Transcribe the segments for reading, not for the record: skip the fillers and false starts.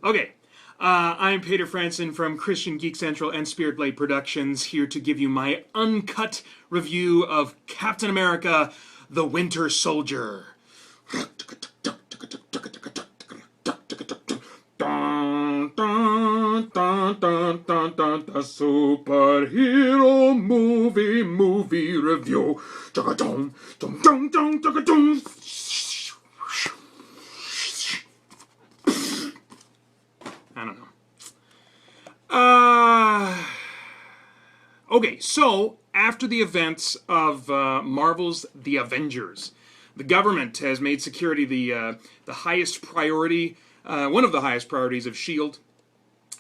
Okay, I'm Peter Franson from Christian Geek Central and Spirit Blade Productions, here to give you my uncut review of Captain America, the Winter Soldier. The superhero movie review. I don't know. Okay, so after the events of Marvel's The Avengers, the government has made security the highest priority, one of the highest priorities of S.H.I.E.L.D.,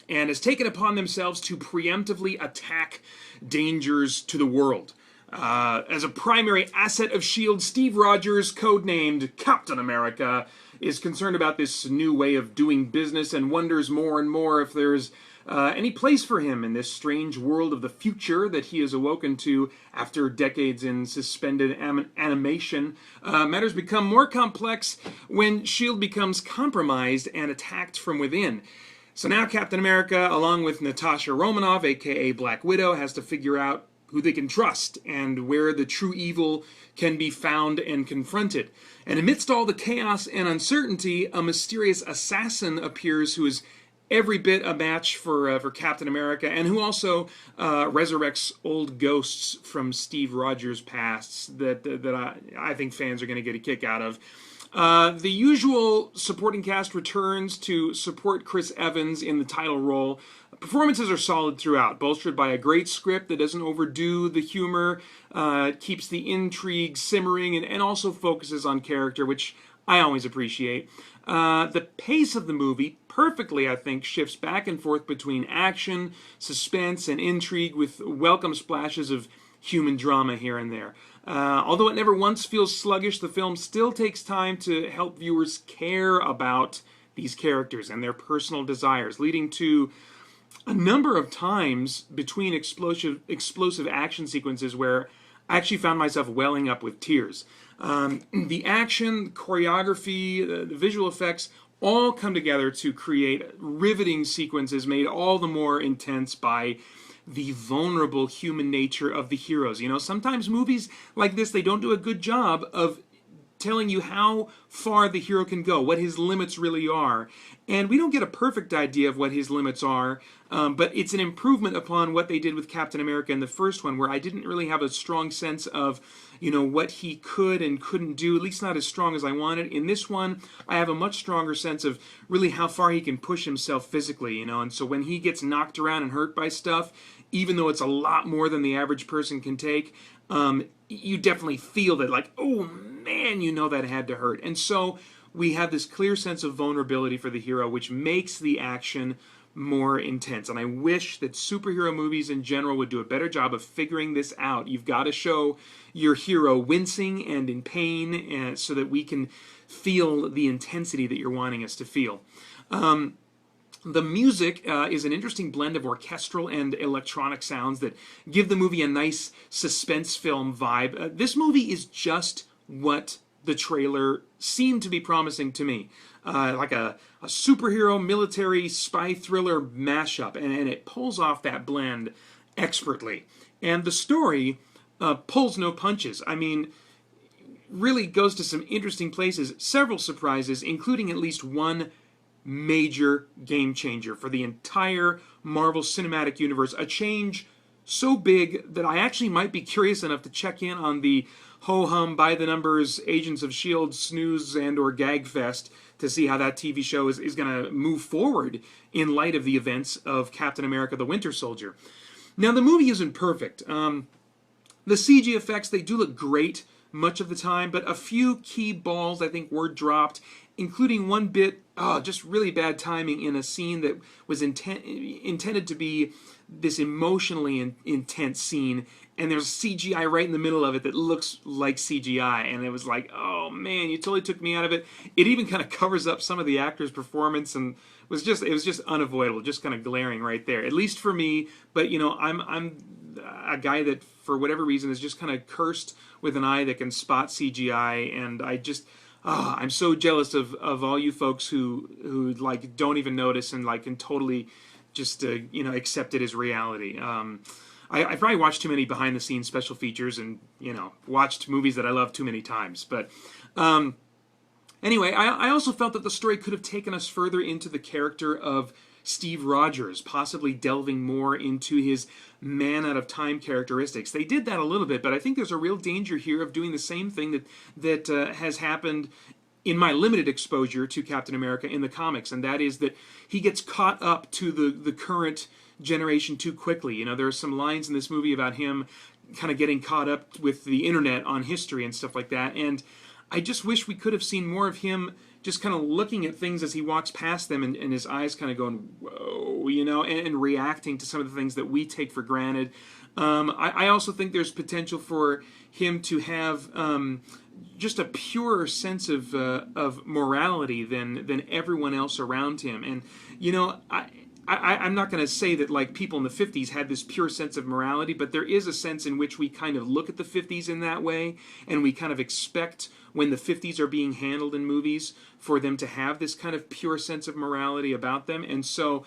and has taken upon themselves to preemptively attack dangers to the world. As a primary asset of S.H.I.E.L.D., Steve Rogers, codenamed Captain America, is concerned about this new way of doing business and wonders more and more if there's any place for him in this strange world of the future that he has awoken to after decades in suspended animation. Matters become more complex when S.H.I.E.L.D. becomes compromised and attacked from within. So now Captain America, along with Natasha Romanoff, aka Black Widow, has to figure out who they can trust and where the true evil can be found and confronted. And amidst all the chaos and uncertainty, a mysterious assassin appears who is every bit a match for Captain America, and who also resurrects old ghosts from Steve Rogers' past that I think fans are going to get a kick out of. The usual supporting cast returns to support Chris Evans in the title role. Performances are solid throughout, bolstered by a great script that doesn't overdo the humor, keeps the intrigue simmering, and also focuses on character, which I always appreciate. The pace of the movie perfectly, I think, shifts back and forth between action, suspense, and intrigue with welcome splashes of human drama here and there. Although it never once feels sluggish, the film still takes time to help viewers care about these characters and their personal desires, leading to a number of times between explosive action sequences where I actually found myself welling up with tears. The action, choreography, the visual effects all come together to create riveting sequences made all the more intense by the vulnerable human nature of the heroes. You know, sometimes movies like this, they don't do a good job of telling you how far the hero can go, what his limits really are. And we don't get a perfect idea of what his limits are, but it's an improvement upon what they did with Captain America in the first one, where I didn't really have a strong sense of, you know, what he could and couldn't do, at least not as strong as I wanted. In this one, I have a much stronger sense of really how far he can push himself physically, you know, and so when he gets knocked around and hurt by stuff, even though it's a lot more than the average person can take, you definitely feel that, like, oh man, you know that had to hurt. And so we have this clear sense of vulnerability for the hero, which makes the action more intense. And I wish that superhero movies in general would do a better job of figuring this out. You've got to show your hero wincing and in pain so that we can feel the intensity that you're wanting us to feel. The music is an interesting blend of orchestral and electronic sounds that give the movie a nice suspense film vibe. This movie is just what the trailer seemed to be promising to me. Like a superhero, military, spy thriller mashup, and it pulls off that blend expertly. And the story pulls no punches. I mean, really goes to some interesting places, several surprises, including at least one major game changer for the entire Marvel Cinematic Universe. A change so big that I actually might be curious enough to check in on the ho-hum, by-the-numbers, Agents of S.H.I.E.L.D. snooze and or gag fest to see how that TV show is going to move forward in light of the events of Captain America, the Winter Soldier. Now, the movie isn't perfect. The CG effects, they do look great much of the time, but a few key balls, I think, were dropped, including one bit, just really bad timing in a scene that was intended to be this emotionally intense scene, and there's CGI right in the middle of it that looks like CGI, and it was like, oh man, you totally took me out of it. It even kind of covers up some of the actor's performance, and it was just unavoidable, just kind of glaring right there, at least for me. But you know, I'm a guy that for whatever reason is just kind of cursed with an eye that can spot CGI, and I'm so jealous of all you folks who like don't even notice and like can totally just accept it as reality. I probably watched too many behind the scenes special features and watched movies that I love too many times. But anyway, I also felt that the story could have taken us further into the character of Steve Rogers, possibly delving more into his man out of time characteristics. They did that a little bit, but I think there's a real danger here of doing the same thing that has happened in my limited exposure to Captain America in the comics, and that is that he gets caught up to the current generation too quickly. There are some lines in this movie about him kind of getting caught up with the internet on history and stuff like that, and I just wish we could have seen more of him just kind of looking at things as he walks past them and his eyes kind of going, whoa, and reacting to some of the things that we take for granted. I also think there's potential for him to have just a purer sense of morality than everyone else around him. And, I'm not going to say that like people in the 50s had this pure sense of morality, but there is a sense in which we kind of look at the 50s in that way, and we kind of expect when the 50s are being handled in movies for them to have this kind of pure sense of morality about them. And so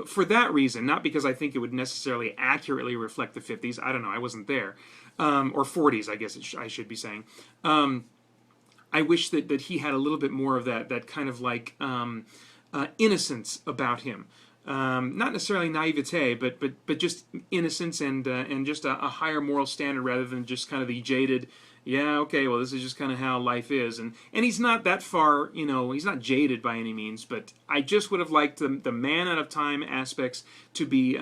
for that reason, not because I think it would necessarily accurately reflect the 50s, I don't know, I wasn't there, or 40s, I guess I should be saying, I wish that he had a little bit more of that kind of like innocence about him. Not necessarily naivete, but just innocence and just a higher moral standard rather than just kind of the jaded, yeah, okay, well, this is just kind of how life is. And he's not that far, he's not jaded by any means, but I just would have liked the man out of time aspects to be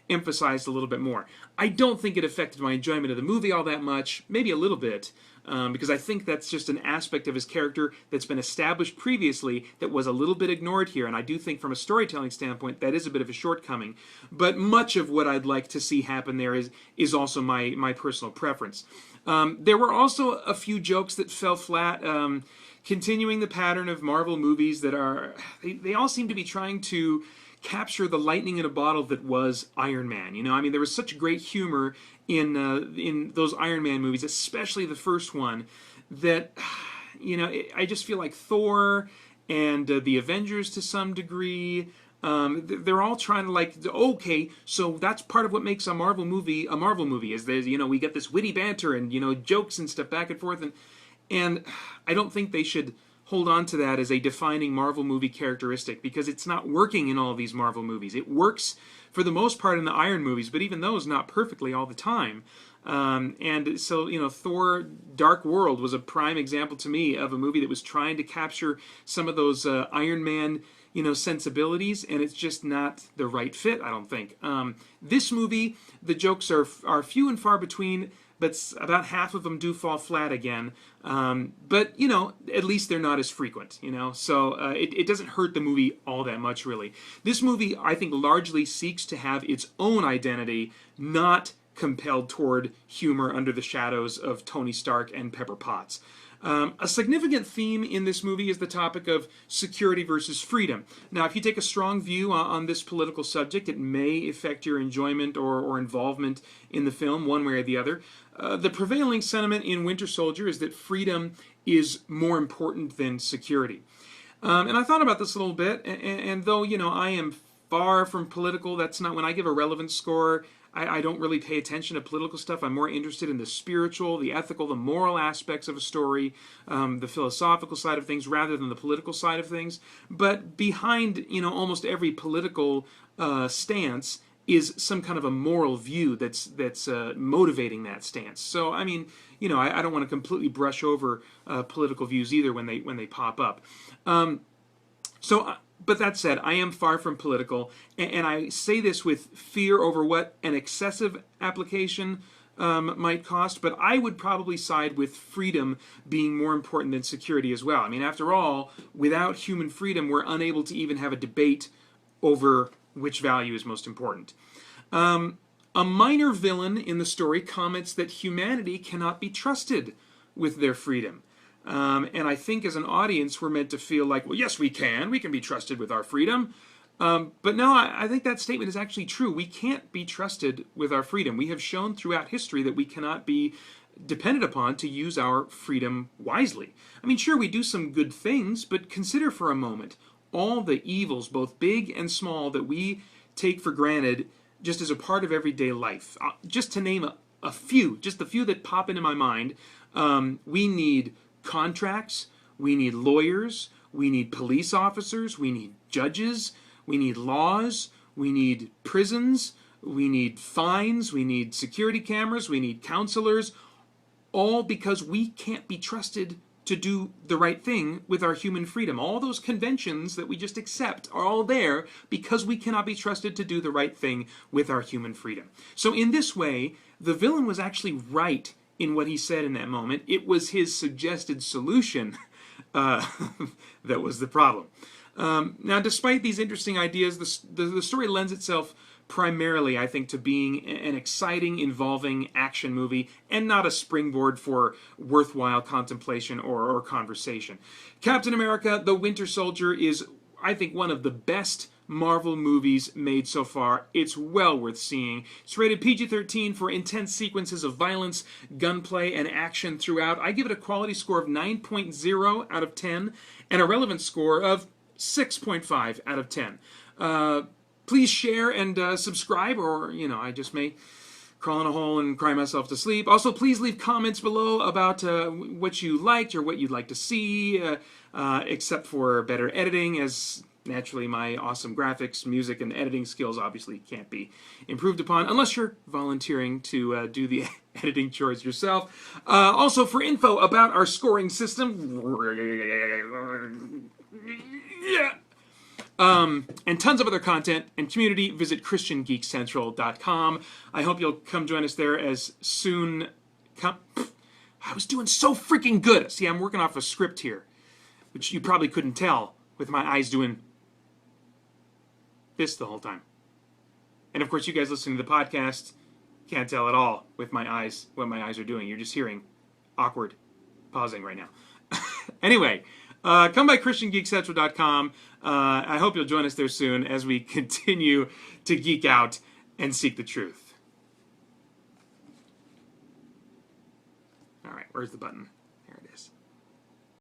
emphasized a little bit more. I don't think it affected my enjoyment of the movie all that much, maybe a little bit, because I think that's just an aspect of his character that's been established previously that was a little bit ignored here, and I do think from a storytelling standpoint that is a bit of a shortcoming. But much of what I'd like to see happen there is also my personal preference. There were also a few jokes that fell flat, continuing the pattern of Marvel movies that they all seem to be trying to capture the lightning in a bottle that was Iron Man. There was such great humor in those Iron Man movies, especially the first one, that I just feel like Thor and the Avengers to some degree, they're all trying to like, okay, so that's part of what makes a Marvel movie is there's we get this witty banter and jokes and stuff back and forth, and I don't think they should hold on to that as a defining Marvel movie characteristic, because it's not working in all of these Marvel movies. It works for the most part in the Iron movies, but even those not perfectly all the time. And so, Thor Dark World was a prime example to me of a movie that was trying to capture some of those Iron Man sensibilities, and it's just not the right fit, I don't think. This movie, the jokes are few and far between, but about half of them do fall flat again. But, at least they're not as frequent, so it doesn't hurt the movie all that much, really. This movie, I think, largely seeks to have its own identity, not compelled toward humor under the shadows of Tony Stark and Pepper Potts. A significant theme in this movie is the topic of security versus freedom. Now, if you take a strong view on this political subject, it may affect your enjoyment or involvement in the film one way or the other. The prevailing sentiment in Winter Soldier is that freedom is more important than security. And I thought about this a little bit, and though, I am far from political, that's not when I give a relevance score. I don't really pay attention to political stuff. I'm more interested in the spiritual, the ethical, the moral aspects of a story, the philosophical side of things, rather than the political side of things. But behind, almost every political stance is some kind of a moral view that's motivating that stance. So, I don't want to completely brush over political views either when they pop up. But that said, I am far from political, and I say this with fear over what an excessive application might cost, but I would probably side with freedom being more important than security as well. After all, without human freedom, we're unable to even have a debate over which value is most important. A minor villain in the story comments that humanity cannot be trusted with their freedom. And I think as an audience, we're meant to feel like, well, yes, we can be trusted with our freedom. But no, I think that statement is actually true. We can't be trusted with our freedom. We have shown throughout history that we cannot be depended upon to use our freedom wisely. I mean, sure, we do some good things, but consider for a moment all the evils, both big and small, that we take for granted just as a part of everyday life. Just to name a few, just the few that pop into my mind, we need contracts, we need lawyers, we need police officers, we need judges, we need laws, we need prisons, we need fines, we need security cameras, we need counselors, all because we can't be trusted to do the right thing with our human freedom. All those conventions that we just accept are all there because we cannot be trusted to do the right thing with our human freedom. So in this way, the villain was actually right in what he said in that moment. It was his suggested solution that was the problem. Now, despite these interesting ideas, the story lends itself primarily, I think, to being an exciting, involving action movie and not a springboard for worthwhile contemplation or conversation. Captain America: The Winter Soldier is, I think, one of the best Marvel movies made so far. It's well worth seeing. It's rated PG-13 for intense sequences of violence, gunplay, and action throughout. I give it a quality score of 9.0 out of 10 and a relevant score of 6.5 out of 10. Please share and subscribe, or, I just may crawl in a hole and cry myself to sleep. Also, please leave comments below about what you liked or what you'd like to see, except for better editing, as naturally my awesome graphics, music, and editing skills obviously can't be improved upon unless you're volunteering to do the editing chores yourself. Also, for info about our scoring system, and tons of other content and community, visit ChristianGeekCentral.com. I hope you'll come join us there as soon. I was doing so freaking good. See, I'm working off a script here, which you probably couldn't tell with my eyes doing this the whole time. And of course, you guys listening to the podcast can't tell at all with my eyes what my eyes are doing. You're just hearing awkward pausing right now. Anyway, come by ChristianGeekCentral.com. I hope you'll join us there soon as we continue to geek out and seek the truth. All right, where's the button?